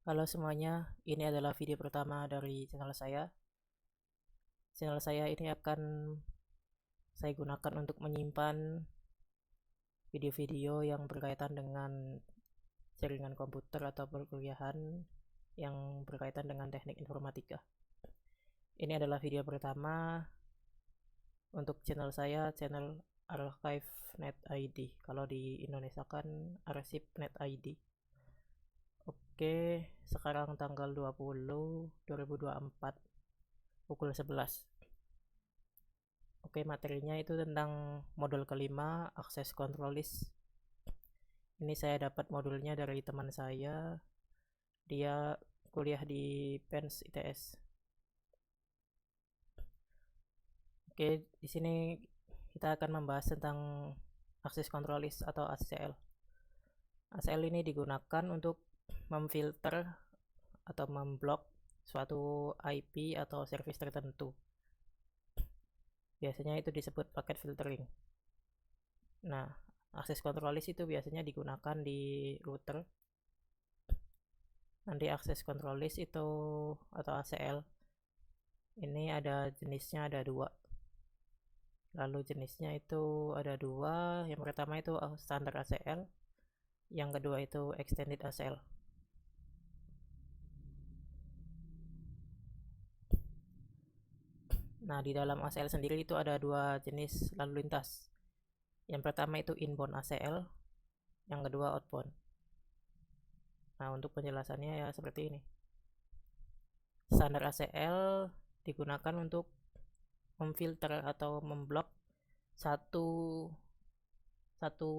Halo semuanya, ini adalah video pertama dari channel saya. Channel saya ini akan saya gunakan untuk menyimpan video-video yang berkaitan dengan jaringan komputer atau perkuliahan yang berkaitan dengan teknik informatika. Ini adalah video pertama untuk channel saya, channel archive.net.id. Kalau di Indonesia kan arsip.net.id. Oke, sekarang tanggal 20/2024 pukul 11. Oke, materinya itu tentang modul kelima, akses control list. Ini saya dapat modulnya dari teman saya. Dia kuliah di PENS ITS. Oke, di sini kita akan membahas tentang akses control list atau ACL. ACL ini digunakan untuk memfilter atau memblok suatu IP atau service tertentu. Biasanya itu disebut packet filtering. Nah, akses control list itu biasanya digunakan di router. Nanti akses control list itu atau ACL ini ada jenisnya, ada dua. Lalu jenisnya itu ada dua. Yang pertama itu standar ACL, yang kedua itu extended ACL. Nah, di dalam ACL sendiri itu ada dua jenis lalu lintas. Yang pertama itu inbound ACL, yang kedua outbound. Nah, untuk penjelasannya ya seperti ini. Standar ACL digunakan untuk memfilter atau memblok satu satu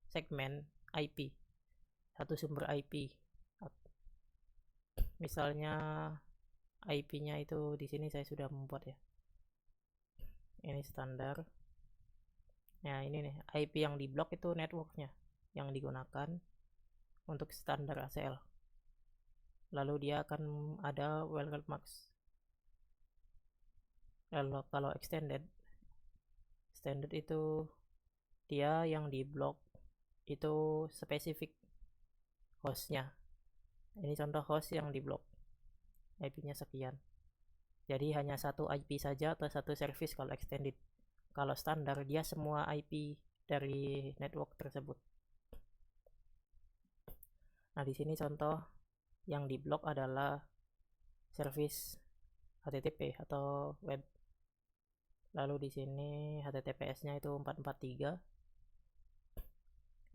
segmen IP, satu sumber IP. Misalnya IP-nya itu di sini saya sudah membuat ya. Ini standar. Nah, ini nih IP yang diblok itu networknya yang digunakan untuk standar ACL. Lalu dia akan ada welcome max. Lalu kalau extended itu dia yang diblok itu spesifik hostnya. Ini contoh host yang diblok, IP-nya sekian. Jadi hanya satu IP saja atau satu service kalau extended. Kalau standar dia semua IP dari network tersebut. Nah, di sini contoh yang diblok adalah service HTTP atau web. Lalu di sini HTTPS-nya itu 443.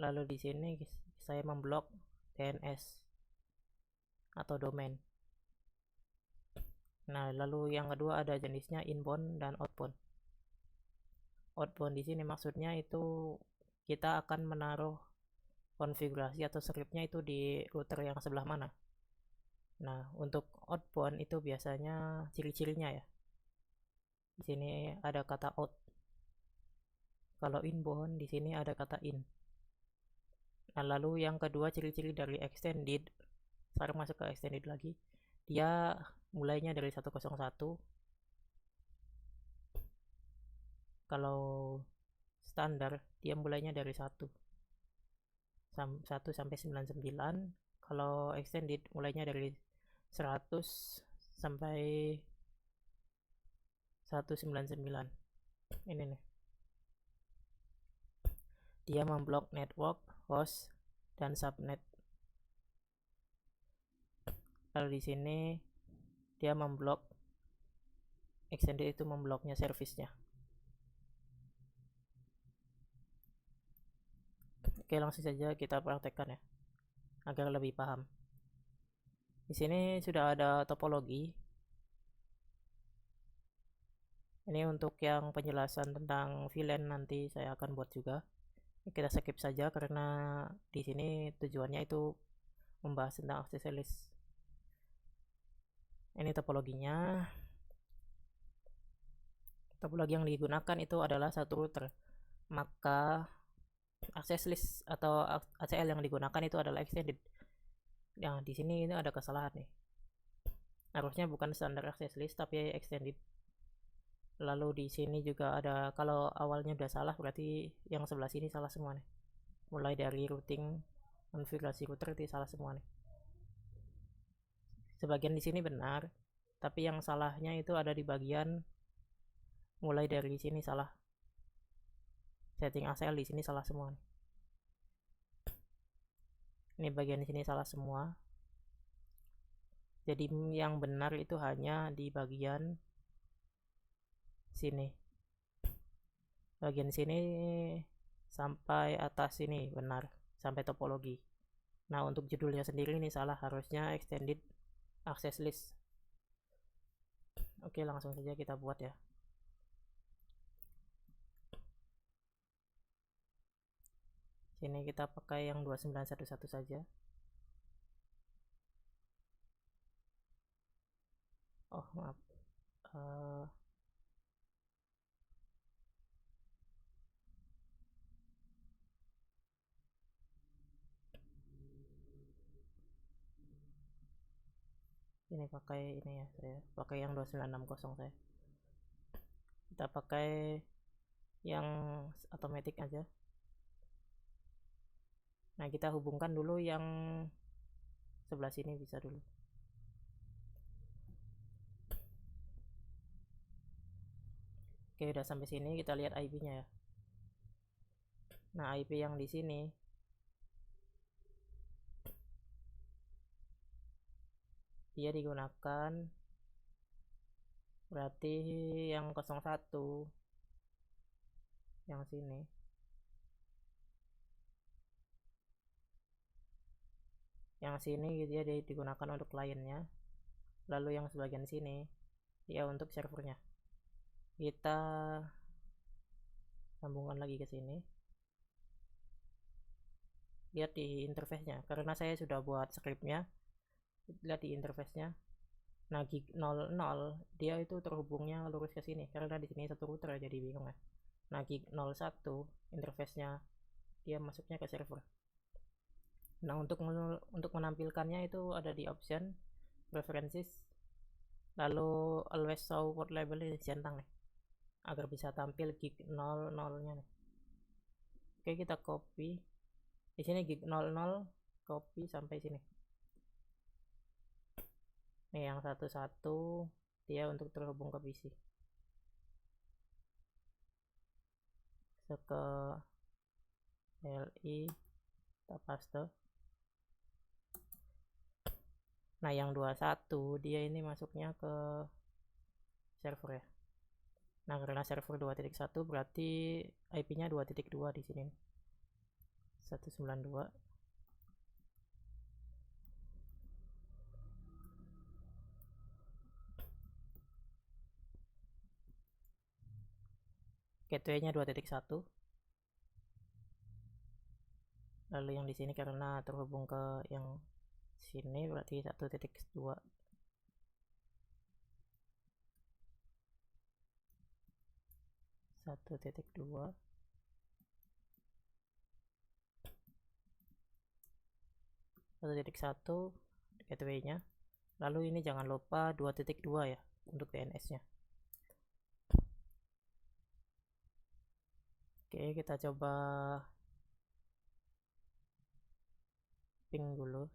Lalu di sini saya memblok DNS atau domain. Nah, lalu yang kedua ada jenisnya inbound dan outbound. Outbound di sini maksudnya itu kita akan menaruh konfigurasi atau scriptnya itu di router yang sebelah mana. Nah, untuk outbound itu biasanya ciri-cirinya ya. Di sini ada kata out. Kalau inbound di sini ada kata in. Nah, lalu yang kedua ciri-ciri dari extended. Sekarang masuk ke extended lagi. Dia mulainya dari 101. Kalau standar dia mulainya dari 1 sampai 99. Kalau extended mulainya dari 100 sampai 199. Ini nih. Dia memblok network, host, dan subnet. Lalu di sini dia memblok extended itu membloknya servicenya. Oke, langsung saja kita praktekkan ya agar lebih paham. Di sini sudah ada topologi. Ini untuk yang penjelasan tentang VLAN nanti saya akan buat juga. Kita skip saja karena di sini tujuannya itu membahas tentang akses list. Ini topologinya. Topologi yang digunakan itu adalah satu router. Maka akses list atau ACL yang digunakan itu adalah extended. Yang di sini ini ada kesalahan nih. Harusnya bukan standar access list tapi extended. Lalu di sini juga ada, kalau awalnya udah salah berarti yang sebelah sini salah semua nih. Mulai dari routing konfigurasi router itu salah semua nih. Sebagian di sini benar, tapi yang salahnya itu ada di bagian mulai dari sini salah. Setting ACL di sini salah semua nih. Ini bagian di sini salah semua. Jadi yang benar itu hanya di bagian sini. Bagian sini sampai atas sini benar, sampai topologi. Nah, untuk judulnya sendiri ini salah, harusnya extended access list. Oke, langsung saja kita buat ya. Sini kita pakai yang 2911 saja. Oh, maaf. Ini pakai ini ya, saya pakai yang 2960 saya. Kita pakai yang otomatis aja. Nah, kita hubungkan dulu yang sebelah sini bisa dulu. Oke, udah sampai sini kita lihat IP-nya ya. Nah, IP yang di sini dia digunakan berarti yang 01 yang sini. Yang sini dia digunakan untuk kliennya. Lalu yang sebagian sini ya untuk servernya. Kita sambungkan lagi ke sini. Lihat di interface-nya, karena saya sudah buat scriptnya. Lihat di interface-nya. Nah, gig 00 dia itu terhubungnya lurus ke sini, karena di sini satu router jadi bingung ya. Nah, gig 01 interface-nya dia masuknya ke server. Nah, untuk menampilkannya itu ada di option preferences, lalu always show port label ini centang nih, agar bisa tampil gig 00 nya nih. Oke, kita copy di sini gig 00, copy sampai sini. Nih yang satu dia untuk terhubung ke PC. Ke LI kita paste. Nah, yang 21 dia ini masuknya ke server ya. Nah, karena server 2.1 berarti IP-nya 2.2 di sini. 192. Gateway-nya 2.1. Lalu yang di sini karena terhubung ke yang sini berarti 1.2. Satu gateway-nya. Lalu ini jangan lupa 2.2 ya untuk DNS-nya. Oke, kita coba ping dulu.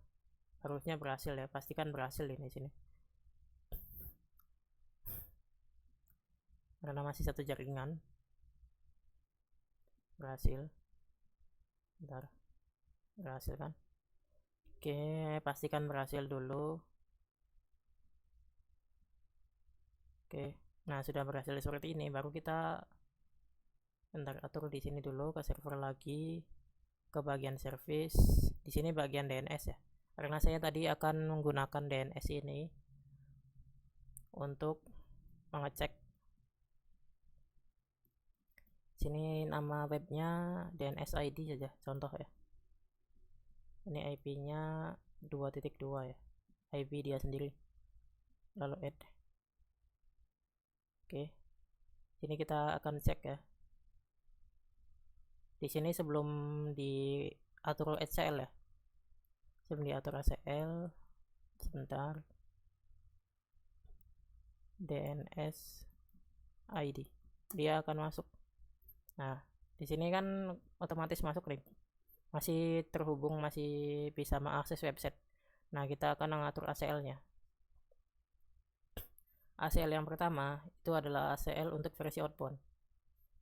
Harusnya berhasil ya, pastikan berhasil ini sini. Karena masih satu jaringan. Berhasil. Bentar. Berhasil kan? Oke, pastikan berhasil dulu. Oke. Nah, sudah berhasil seperti ini, baru kita bentar atur di sini dulu ke server lagi, ke bagian service. Di sini bagian DNS ya. Karena saya tadi akan menggunakan DNS ini untuk mengecek. Sini nama webnya DNS ID saja, contoh ya. Ini IP-nya 2.2 ya. IP dia sendiri. Lalu add. Oke. Sini kita akan cek ya. Di sini sebelum diatur ACL ya. Sebelum diatur ACL, sebentar. DNS ID. Dia akan masuk. Nah, di sini kan otomatis masuk nih. Masih terhubung, masih bisa mengakses website. Nah, kita akan mengatur ACL-nya. ACL yang pertama itu adalah ACL untuk versi outbound.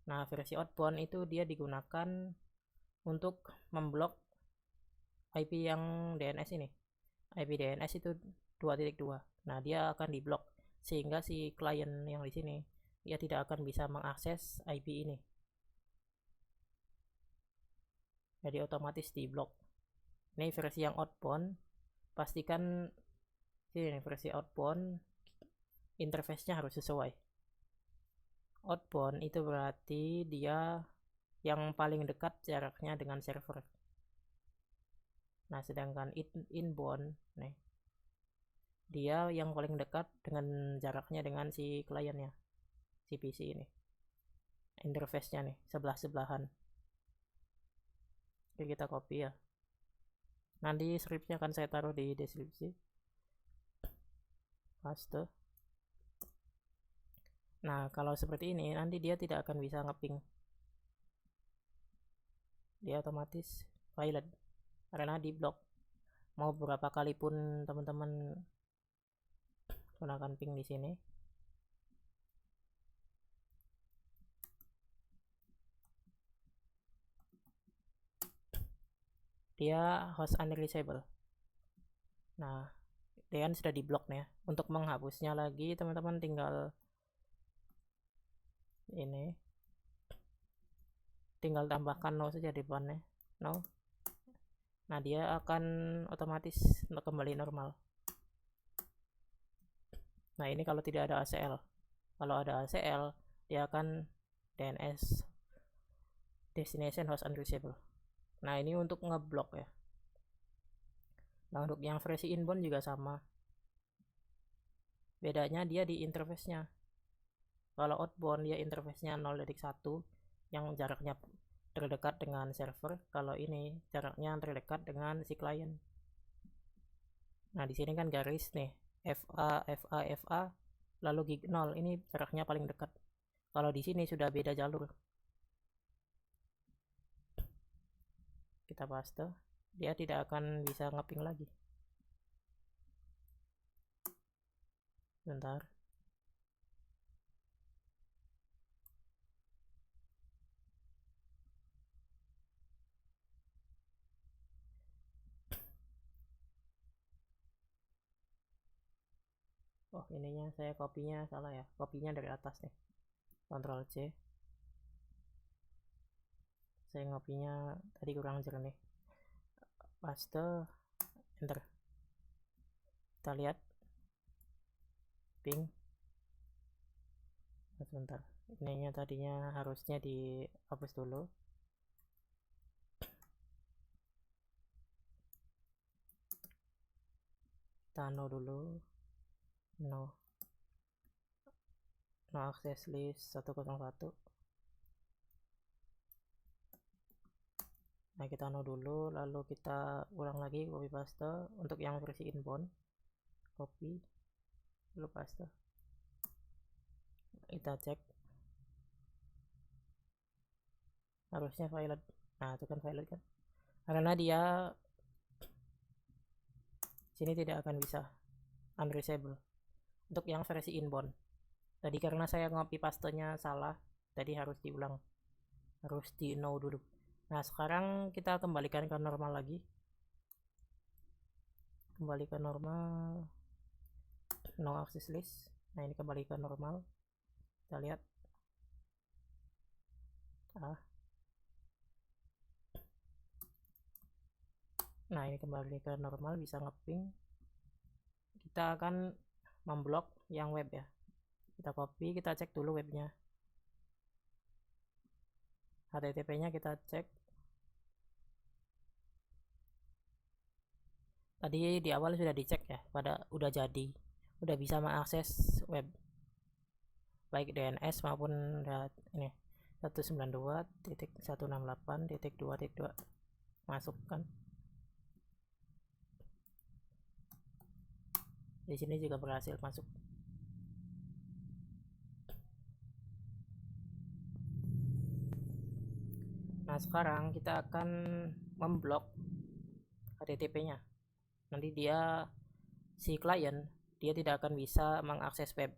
Nah, versi outbound itu dia digunakan untuk memblok IP yang DNS ini. IP DNS itu 2.2. Nah, dia akan diblok sehingga si klien yang di sini dia tidak akan bisa mengakses IP ini. Jadi otomatis diblok. Ini versi yang outbound. Pastikan ini versi outbound interface-nya harus sesuai. Outbound itu berarti dia yang paling dekat jaraknya dengan server. Nah, sedangkan inbound nih, dia yang paling dekat dengan jaraknya dengan si kliennya, si PC ini. Interface-nya nih, sebelah-sebelahan. Oke, kita copy ya. Nanti script-nya akan saya taruh di deskripsi. Paste. Nah, kalau seperti ini nanti dia tidak akan bisa ngeping. Dia otomatis violate karena di blok. Mau berapa kali pun teman-teman gunakan ping di sini, dia host unreachable. Nah, dia kan sudah diblok nih ya. Untuk menghapusnya lagi teman-teman tinggal ini, tinggal tambahkan no saja di depannya, no. Nah, dia akan otomatis kembali normal. Nah, ini kalau tidak ada ACL. Kalau ada ACL, dia akan DNS destination host unreachable. Nah, ini untuk ngeblok ya. Nah, untuk yang versi inbound juga sama. Bedanya dia di interface-nya. Kalau outbound dia interface-nya 0.1 yang jaraknya terdekat dengan server. Kalau ini jaraknya terdekat dengan si klien. Nah, di sini kan garis nih, FA lalu gig 0. Ini jaraknya paling dekat. Kalau di sini sudah beda jalur. Kita paste, dia tidak akan bisa ngeping lagi. Bentar. Oh, ininya saya kopinya salah ya. Kopinya dari atas nih. Ctrl C. Saya ngopinya tadi kurang jernih. Paste, enter. Kita lihat ping. Sebentar. Ininya tadinya harusnya dihapus dulu. Kita no dulu. No access list 101. Nah, kita no dulu, lalu kita ulang lagi copy paste untuk yang versi inbound. Copy, lalu paste. Kita cek. Harusnya violate. Nah, itu kan violate kan. Karena dia sini tidak akan bisa unreachable. Untuk yang versi inbound. Tadi karena saya copy pastenya salah, tadi harus diulang. Harus di no dulu. Nah, sekarang kita kembalikan ke normal lagi. Kembali ke normal. No access list. Nah, ini kembali ke normal. Kita lihat. Nah, ini kembali ke normal, bisa ngeping. Kita akan memblok yang web ya. Kita copy, kita cek dulu webnya. HTTP-nya kita cek. Tadi di awal sudah dicek ya, udah jadi, udah bisa mengakses web baik DNS maupun ini 192.168.2.2 masuk kan. Di sini juga berhasil masuk. Nah, sekarang kita akan memblok HTTP-nya. Nanti si klien dia tidak akan bisa mengakses web.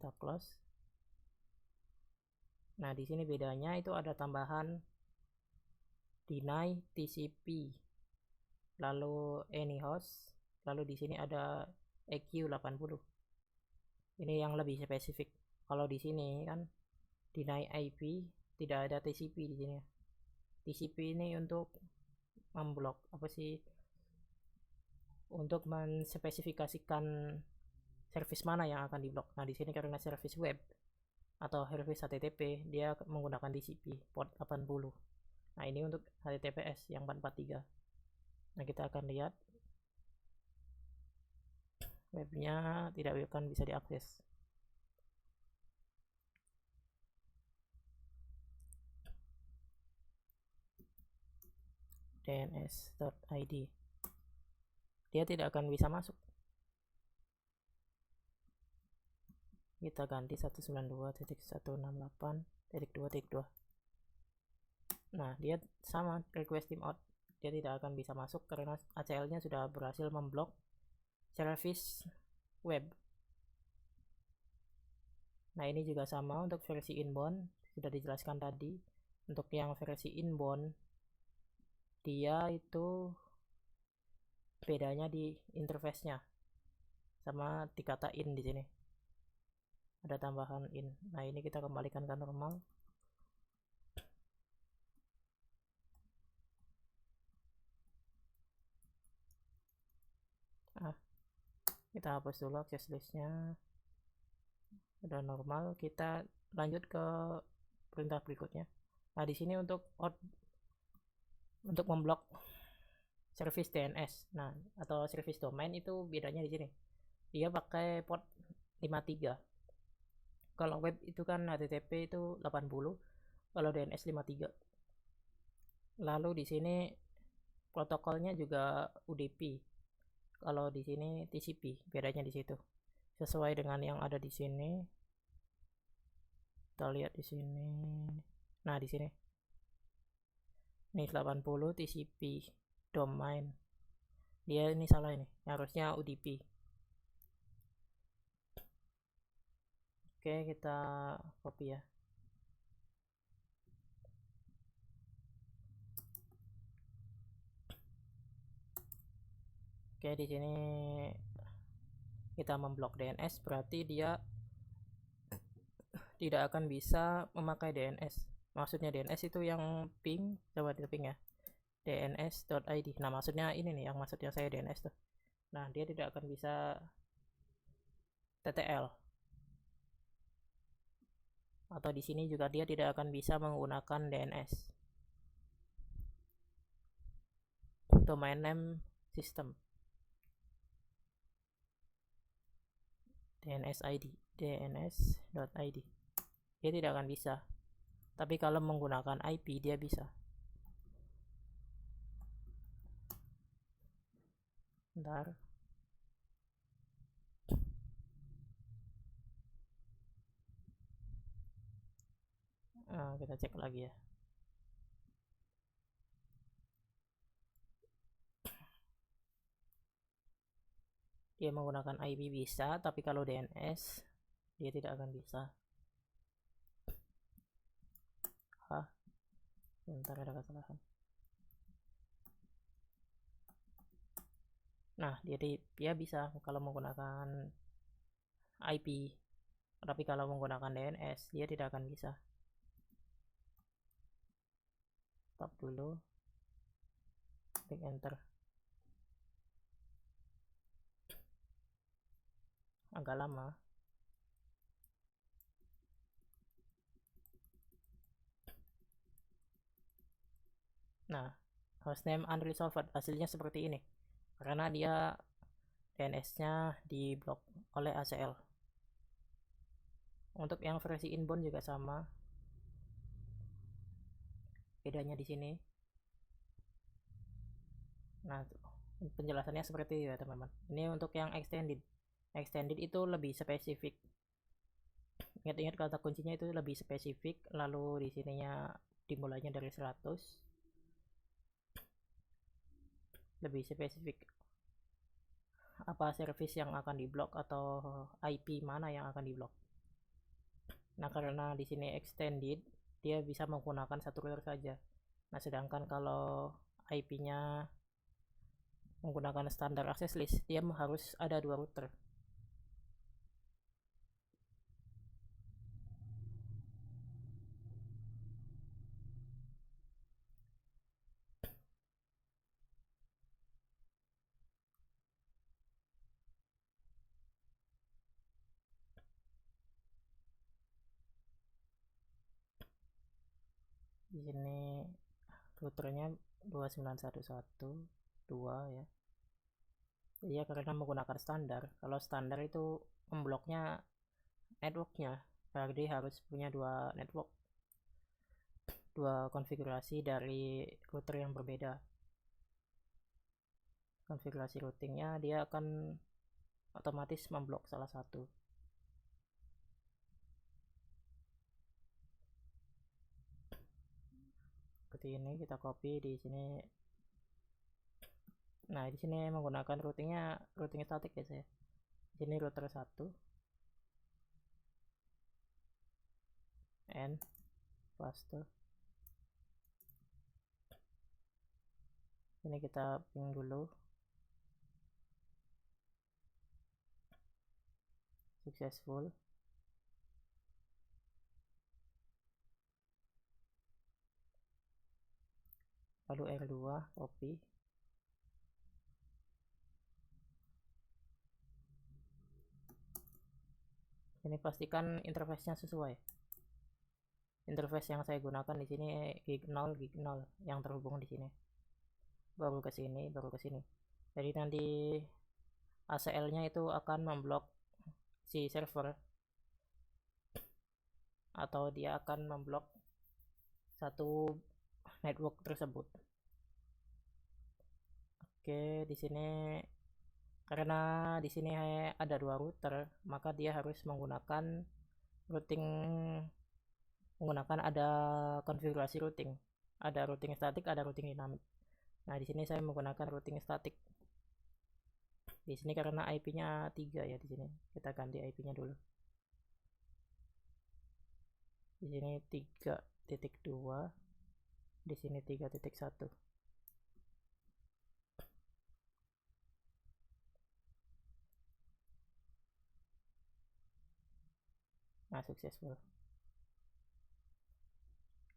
kita close. Nah, di sini bedanya itu ada tambahan deny TCP, lalu any host, lalu di sini ada EQ80. Ini yang lebih spesifik. Kalau di sini kan deny IP, tidak ada TCP di sini. TCP ini untuk memblok apa sih? Untuk menspesifikasikan service mana yang akan diblok. Nah, di sini karena service web atau service HTTP, dia menggunakan TCP port 80. Nah, ini untuk HTTPS yang 443. Nah, kita akan lihat webnya tidak akan bisa diakses. dns.id, dia tidak akan bisa masuk. Kita ganti 192.168.2.2. Nah, dia sama, request timeout, dia tidak akan bisa masuk karena ACL nya sudah berhasil memblok service web. Nah, ini juga sama untuk versi inbound, sudah dijelaskan tadi. Untuk yang versi inbound, dia itu bedanya di interface-nya sama dikata in di sini. Ada tambahan in. Nah, ini kita kembalikan ke normal. Kita hapus dulu access list-nya. Udah normal, kita lanjut ke perintah berikutnya. Nah, di sini untuk memblok service DNS, nah atau service domain, itu bedanya di sini. Dia pakai port 53. Kalau web itu kan HTTP itu 80, kalau DNS 53. Lalu di sini protokolnya juga UDP. Kalau di sini TCP, bedanya di situ. Sesuai dengan yang ada di sini. Kita lihat di sini. Nah, di sini. Ini 80 TCP domain. Dia ini salah ini. Harusnya UDP. Oke, kita copy ya. Oke, di sini kita memblok DNS, berarti dia tidak akan bisa memakai DNS. Maksudnya DNS itu yang ping, coba di ping ya. dns.id. Nah, maksudnya ini nih, yang maksudnya saya DNS tuh. Nah, dia tidak akan bisa TTL. Atau di sini juga dia tidak akan bisa menggunakan DNS. Domain name system. DNS.id. dns.id. Dia tidak akan bisa. Tapi kalau menggunakan IP dia bisa. Bentar. Kita cek lagi ya. Dia menggunakan IP bisa, tapi kalau DNS dia tidak akan bisa. Bentar, ada kesalahan. Nah, dia bisa kalau menggunakan IP, tapi kalau menggunakan DNS dia tidak akan bisa. Stop dulu, klik enter. Agak lama. Nah, hostname unresolved, hasilnya seperti ini karena dia DNS-nya diblok oleh ACL. Untuk yang versi inbound juga sama, bedanya di sini. Nah, penjelasannya seperti itu ya teman-teman. Ini untuk yang extended itu lebih spesifik. Ingat-ingat kata kuncinya itu lebih spesifik. Lalu di sininya dimulainya dari 100, lebih spesifik apa service yang akan diblok atau IP mana yang akan diblok. Nah, karena di sini extended, dia bisa menggunakan satu router saja. Nah, sedangkan kalau IP-nya menggunakan standar access list, dia harus ada dua router. Di sini routernya 291.1.2 ya. Iya, karena menggunakan standar. Kalau standar itu membloknya networknya, jadi harus punya dua network, dua konfigurasi dari router yang berbeda. Konfigurasi routingnya dia akan otomatis memblok salah satu. Seperti ini, kita copy di sini. Nah, di sini menggunakan routing statik guys ya. Di sini router 1 and paste. Ini kita ping dulu. Successful. Lalu R2 copy. Ini pastikan interface-nya sesuai. Interface yang saya gunakan di sini gig 0 yang terhubung di sini. Baru ke sini, baru ke sini. Jadi nanti ACL-nya itu akan memblok si server, atau dia akan memblok satu network tersebut. Oke, di sini karena di sini ada dua router, maka dia harus menggunakan ada konfigurasi routing. Ada routing statik, ada routing dinamik. Nah, di sini saya menggunakan routing statik. Di sini karena IP-nya 3 ya, di sini kita ganti IP-nya dulu. Di sini 3.2, di sini 3.1. Nah, successful.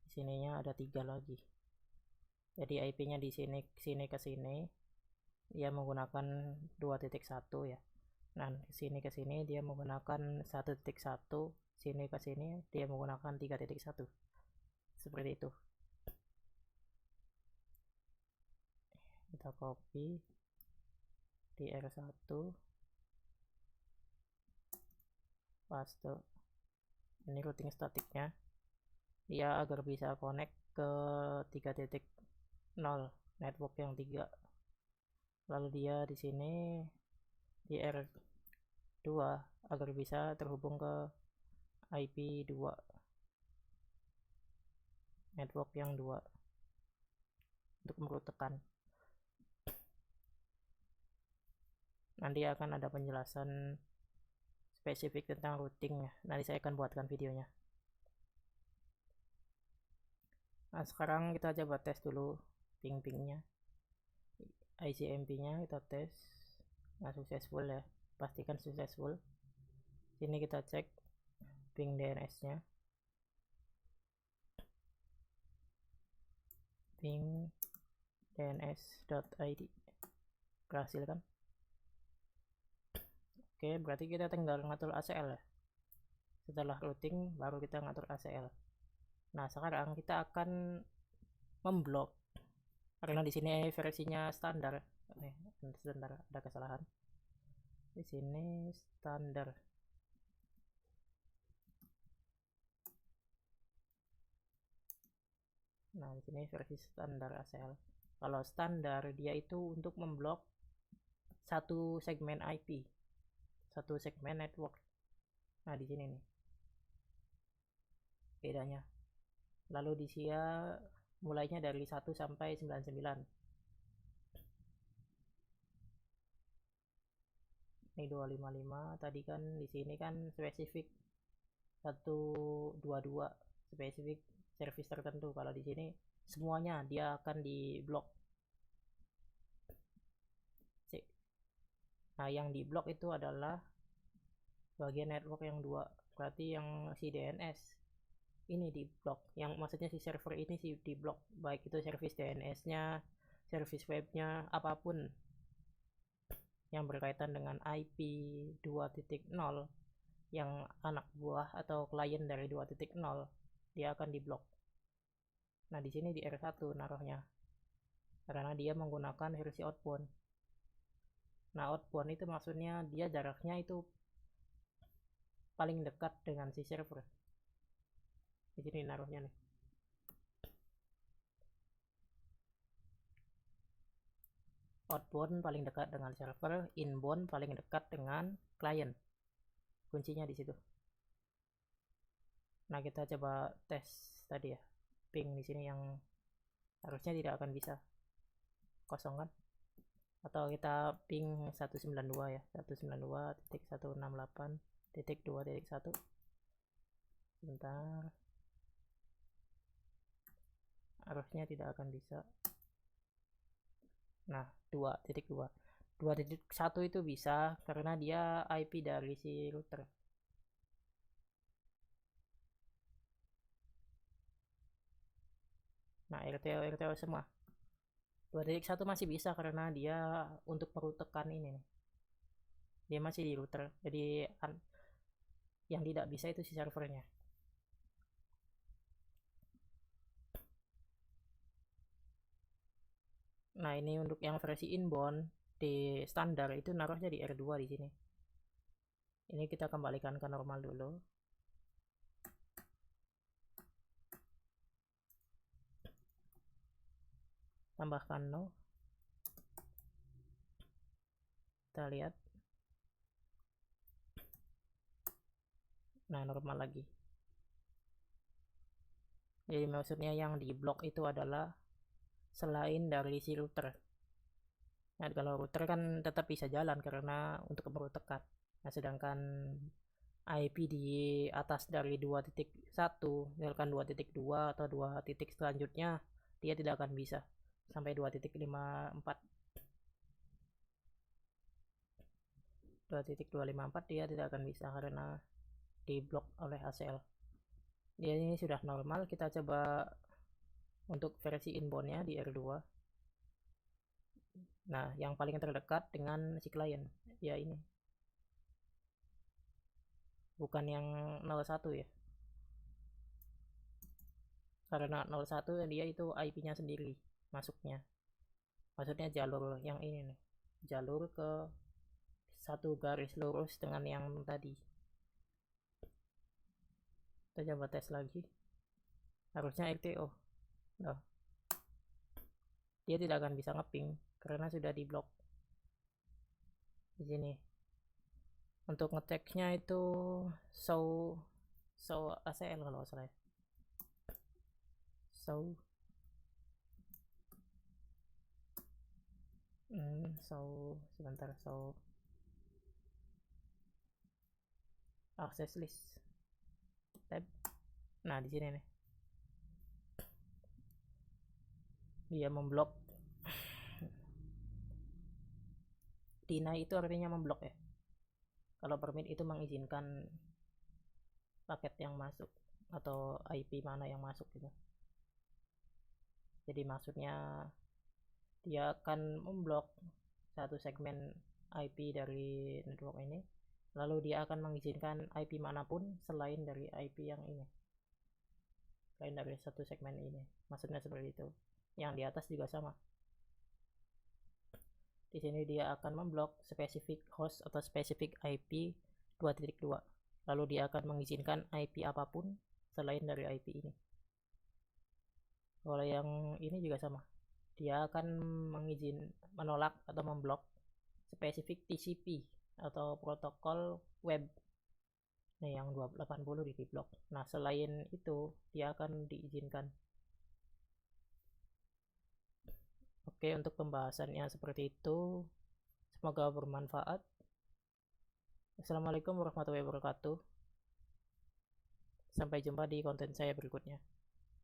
Di sininya ada 3 lagi. Jadi IP-nya di sini ke sini dia menggunakan 2.1 ya. Nah, sini ke sini dia menggunakan 1.1, sini ke sini dia menggunakan 3.1. Seperti itu. Kita copy di R1, paste. Ini routing statiknya. Dia agar bisa connect ke 3.0 network yang 3. Lalu dia di sini di R2 agar bisa terhubung ke IP 2, network yang 2, untuk merutekan. Nanti akan ada penjelasan spesifik tentang routing ya. Nanti saya akan buatkan videonya. Nah, sekarang kita coba tes dulu ping-pingnya, ICMP-nya kita tes. Nah, successful ya, pastikan successful. Sini kita cek ping DNS-nya, ping dns.id, berhasil kan? Oke, berarti kita tinggal ngatur ACL ya. Setelah routing baru kita ngatur ACL. Nah, sekarang kita akan memblok, karena di sini versinya standar. Sebentar, ada kesalahan. Di sini standar. Nah, di sini versi standar ACL. Kalau standar dia itu untuk memblok satu segmen IP, satu segmen network. Nah, di sini nih bedanya. Lalu di sini mulainya dari 1 sampai 99. Ini 255, tadi kan di sini kan spesifik 122 spesifik service tertentu. Kalau di sini semuanya dia akan diblok. Nah, yang diblok itu adalah bagian network yang dua. Berarti yang si DNS ini diblok. Yang maksudnya si server ini sih diblok, baik itu service DNS-nya, service webnya, apapun yang berkaitan dengan IP 2.0 yang anak buah atau klien dari 2.0, dia akan diblok. Nah, di sini di R1 naruhnya karena dia menggunakan versi outbound. Nah, outbound itu maksudnya dia jaraknya itu paling dekat dengan si server. Di sini naruhnya nih. Outbound paling dekat dengan server, inbound paling dekat dengan klien. Kuncinya di situ. Nah, kita coba tes tadi ya. Ping di sini yang harusnya tidak akan bisa. Kosong kan? Atau kita ping 192 ya. 192.168.2.1. Bentar. Harusnya tidak akan bisa. Nah, 2.2. 2.1 itu bisa karena dia IP dari si router. Nah, RTO semua. 2.1 masih bisa karena dia untuk merutekan ini nih. Dia masih di router. Jadi yang tidak bisa itu si servernya. Nah, ini untuk yang versi inbound di standar itu naruhnya di R2 di sini. Ini kita kembalikan ke normal dulu. Tambahkan no. Kita lihat. Nah, normal lagi. Jadi maksudnya yang di blok itu adalah selain dari si router. Nah, kalau router kan tetap bisa jalan karena untuk merutekan. Nah, sedangkan IP di atas dari 2.1, misalkan 2.2 atau 2 titik selanjutnya, dia tidak akan bisa sampai 2.54. 2.254 dia tidak akan bisa karena diblok oleh ACL. Dia ini sudah normal. Kita coba untuk versi inboundnya di R2. Nah, yang paling terdekat dengan si klien ya ini, bukan yang 01 ya, karena 01 dia itu IP-nya sendiri masuknya. Maksudnya jalur yang ini nih, jalur ke satu garis lurus dengan yang tadi. Kita coba tes lagi. Harusnya RTO. Nah, dia tidak akan bisa ngeping karena sudah diblok. Di sini untuk ngeceknya itu show ACL kalau nggak salah ya. Sebentar, access list tab. Nah, di sini nih dia memblok. Deny itu artinya memblok ya. Kalau permit itu mengizinkan paket yang masuk atau IP mana yang masuk gitu. Jadi maksudnya dia akan memblok satu segmen IP dari network ini, lalu dia akan mengizinkan IP manapun selain dari IP yang ini, selain dari satu segmen ini. Maksudnya seperti itu. Yang di atas juga sama. Di sini dia akan memblok spesifik host atau spesifik IP 2.2. Lalu dia akan mengizinkan IP apapun selain dari IP ini. Kalau yang ini juga sama. Dia akan menolak atau memblok spesifik TCP atau protokol web. Nah, yang 280 di blok. Nah, selain itu dia akan diizinkan. Oke, untuk pembahasannya seperti itu. Semoga bermanfaat. Assalamualaikum warahmatullahi wabarakatuh. Sampai jumpa di konten saya berikutnya.